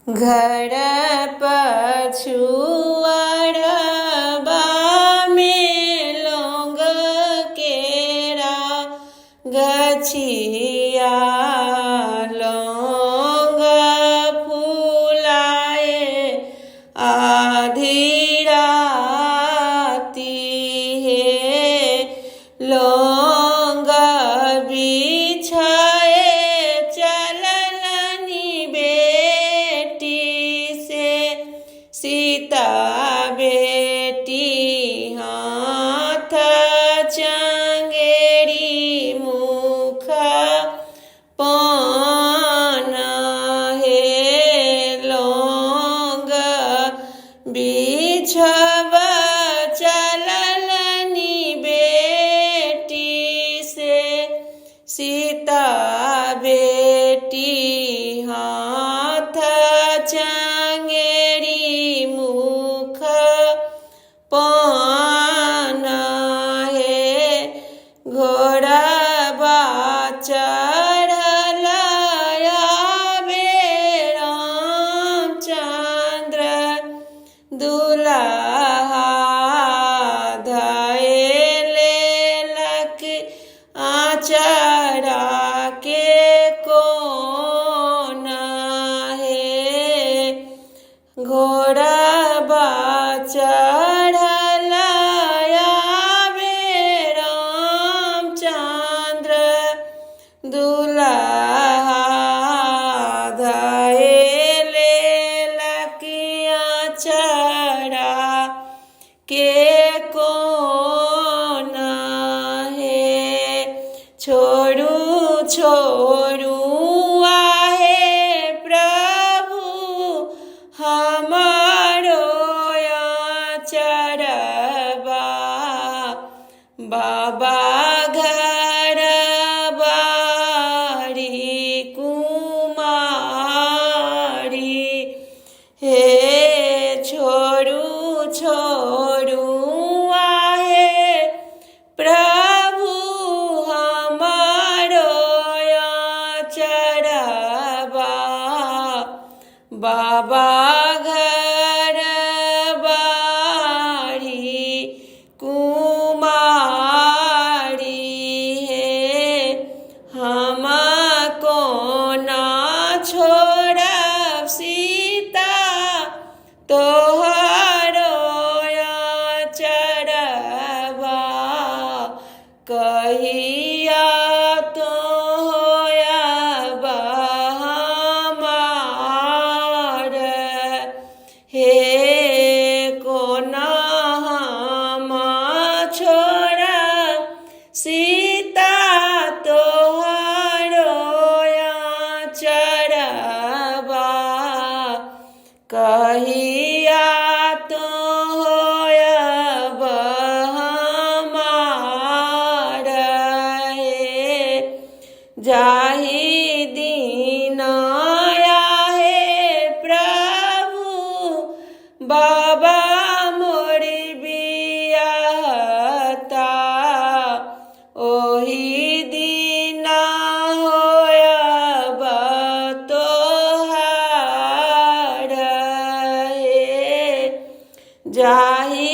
घर पछुआरबा में लौंग केरा गछिया लौंग फुलाए आधी राती हे लौंग बिछाए चललनि बेटी से सीता बेटी हाथ चंगेरी मुख पान हे लौंग बिछब चललनि बेटी से सीता बेटी हाथ चंगेरी मुख पान हे घोड़बा चढ़ल आबे रामचंद्र दुल्हा धए लेलक आचरा के कोन हे घोड़बा चढ़ल आबे रामचंद्र दुल्हा धए लेलक आचरा के कोन हे छोड़ू छोड़ू आहे प्रभु हमारो आचरबा बाबा घर बारी कुमारी हे छोड़ू छोड़ू आहे प्रभु हमारो आचरबा बाबा घर बारी कुमारी हे हमको ना छोड़ब सीता तोहरो आचरबा कहिया तो होयब हमार हे कोना हम छोड़ब सीता तोहरो आचरबा कहिया तो होयब हमार हे जाहि दिन आहे प्रभु बाबा मोरी बियाहता ओही दिन होयब तोहार हे जाहि